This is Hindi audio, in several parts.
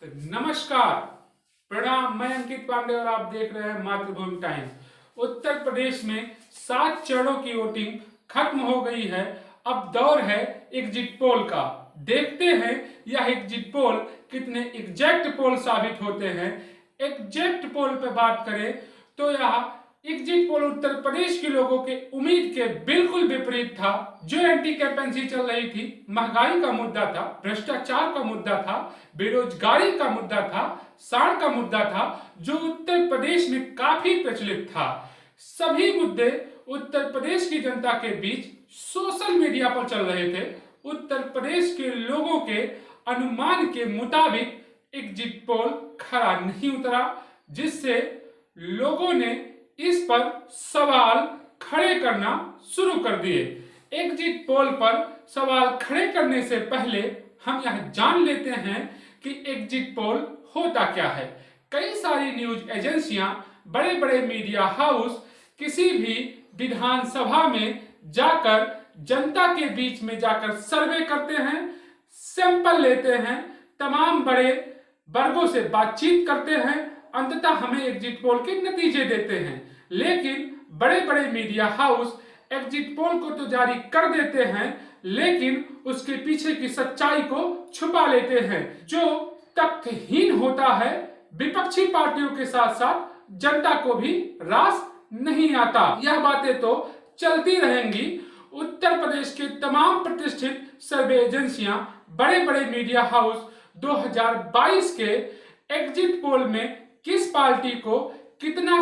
नमस्कार, प्रणाम। मैं अंकित पांडे और आप देख रहे हैं मातृभूमि टाइम्स। उत्तर प्रदेश में 7 चरणों की वोटिंग खत्म हो गई है। अब दौर है एग्जिट पोल का। देखते हैं यह एग्जिट पोल कितने एग्जैक्ट पोल साबित होते हैं। एग्जैक्ट पोल पे बात करें तो यह एग्जिट पोल उत्तर प्रदेश के लोगों के उम्मीद के बिल्कुल विपरीत था। जो एंटी कैपेंसी चल रही थी, महंगाई का मुद्दा था, भ्रष्टाचार का मुद्दा था, बेरोजगारी का मुद्दा था, साड़ का मुद्दा था, जो उत्तर प्रदेश में काफी प्रचलित था। सभी मुद्दे उत्तर प्रदेश की जनता के बीच सोशल मीडिया पर चल रहे थे। उत्तर प्रदेश के लोगों के अनुमान के मुताबिक एग्जिट पोल खरा नहीं उतरा, जिससे लोगों ने इस पर सवाल खड़े करना शुरू कर दिए। एग्जिट पोल पर सवाल खड़े करने से पहले हम यह जान लेते हैं कि एग्जिट पोल होता क्या है। कई सारी न्यूज एजेंसियां, बड़े बड़े मीडिया हाउस किसी भी विधानसभा में जाकर जनता के बीच में जाकर सर्वे करते हैं, सैंपल लेते हैं, तमाम बड़े वर्गों से बातचीत करते हैं, अंततः हमें एग्जिट पोल के नतीजे देते हैं। लेकिन बड़े बड़े मीडिया हाउस एग्जिट पोल को तो जारी कर देते हैं, लेकिन उसके पीछे की सच्चाई को छुपा लेते हैं, जो तथ्यहीन होता है। विपक्षी पार्टियों के साथ साथ जनता को भी रास नहीं आता। यह बातें तो चलती रहेंगी। उत्तर प्रदेश के तमाम प्रतिष्ठित सर्वे एजेंसियां, बड़े बड़े मीडिया हाउस 2022 के एग्जिट पोल में किस पार्टी को कितना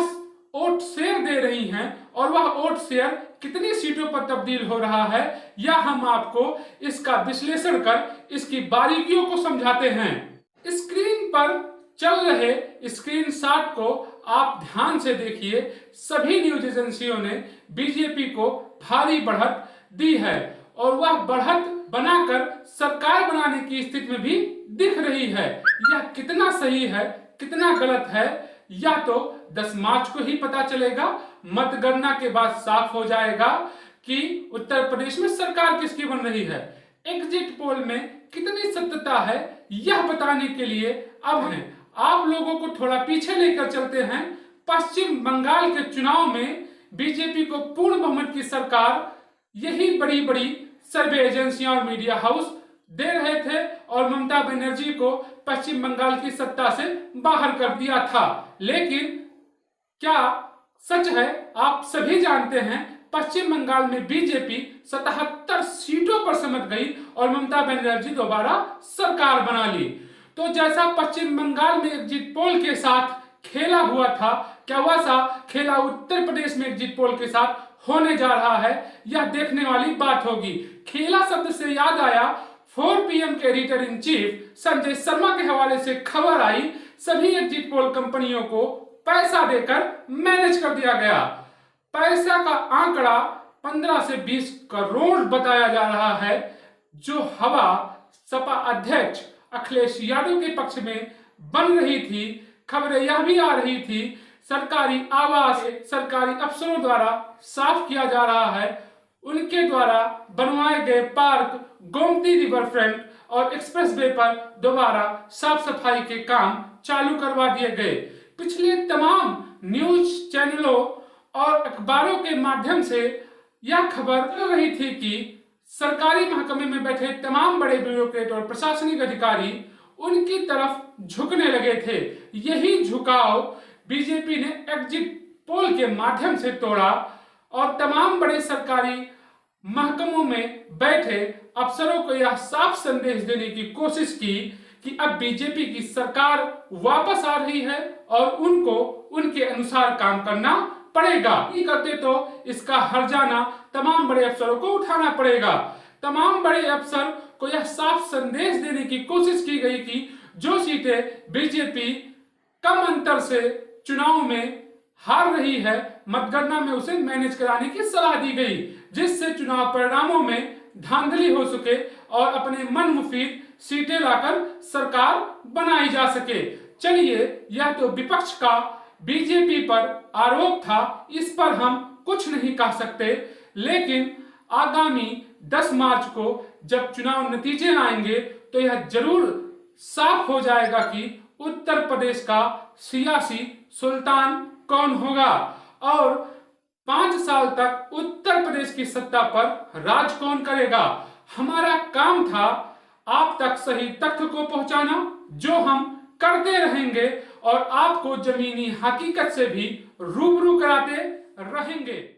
वोट शेयर दे रही हैं और वह वोट शेयर कितनी सीटों पर तब्दील हो रहा है, यह हम आपको इसका विश्लेषण कर इसकी बारीकियों को समझाते हैं। स्क्रीन पर चल रहे स्क्रीनशॉट को आप ध्यान से देखिए। सभी न्यूज एजेंसियों ने बीजेपी को भारी बढ़त दी है और वह बढ़त बनाकर सरकार बनाने की स्थिति में भी दिख रही है। यह कितना सही है, कितना गलत है, या तो 10 मार्च को ही पता चलेगा। मतगणना के बाद साफ हो जाएगा कि उत्तर प्रदेश में सरकार किसकी बन रही है। एग्जिट पोल में कितनी सत्यता है, यह बताने के लिए अब हैं आप लोगों को थोड़ा पीछे लेकर चलते हैं। पश्चिम बंगाल के चुनाव में बीजेपी को पूर्ण बहुमत की सरकार यही बड़ी बड़ी सर्वे एजेंसियां और मीडिया हाउस दे रहे थे और ममता बनर्जी को पश्चिम बंगाल की सत्ता से बाहर कर दिया था। लेकिन क्या सच है, आप सभी जानते हैं, पश्चिम बंगाल में बीजेपी 77 सीटों पर सिमट गई और ममता बनर्जी दोबारा सरकार बना ली। तो जैसा पश्चिम बंगाल में एग्जिट पोल के साथ खेला हुआ था, क्या वैसा खेला उत्तर प्रदेश में एग्जिट पोल के साथ होने जा रहा है, यह देखने वाली बात होगी। खेला शब्द से याद आया, 4 PM के editor in chief Sanjay Sharma के हवाले से खबर आई, सभी एग्जिट पोल कंपनियों को पैसा देकर मैनेज कर दिया गया। पैसा का आंकड़ा 15 से 20 करोड़ बताया जा रहा है, जो हवा सपा अध्यक्ष अखिलेश यादव के पक्ष में बन रही थी। खबरें यह भी आ रही थी, सरकारी आवास सरकारी अफसरों द्वारा साफ किया जा रहा है, उनके द्वारा बनवाए गए पार्क, गोमती रिवर फ्रंट और एक्सप्रेसवे पर दोबारा साफ सफाई के काम चालू करवा दिए गए। पिछले तमाम न्यूज चैनलों और अखबारों के माध्यम से यह खबर चल रही थी कि सरकारी महकमे में बैठे तमाम बड़े ब्यूरोक्रेट और प्रशासनिक अधिकारी उनकी तरफ झुकने लगे थे। यही झुकाव बीजेपी ने एग्जिट पोल के माध्यम से तोड़ा और तमाम बड़े सरकारी महकमों में बैठे अफसरों को यह साफ संदेश देने की कोशिश की कि अब बीजेपी की सरकार वापस आ रही है और उनको उनके अनुसार काम करना पड़ेगा। नहीं करते तो इसका हर्जाना तमाम बड़े अफसरों को उठाना पड़ेगा। तमाम बड़े अफसर को यह साफ संदेश देने की कोशिश की गई कि जो सीटें बीजेपी कम अंतर से चुनाव में हार रही है, मतगणना में उसे मैनेज कराने की सलाह दी गई, जिससे चुनाव परिणामों में धांधली हो सके और अपने मन मुफीद सीटें लाकर सरकार बनाई जा सके। चलिए, यह तो विपक्ष का बीजेपी पर आरोप था, इस पर हम कुछ नहीं कह सकते, लेकिन आगामी 10 मार्च को जब चुनाव नतीजे आएंगे तो यह जरूर साफ हो जाएगा कि उत्तर प्रदेश का सियासी सुल्तान कौन होगा और 5 साल तक उत्तर प्रदेश की सत्ता पर राज कौन करेगा। हमारा काम था आप तक सही तथ्य को पहुंचाना, जो हम करते रहेंगे और आपको जमीनी हकीकत से भी रूबरू कराते रहेंगे।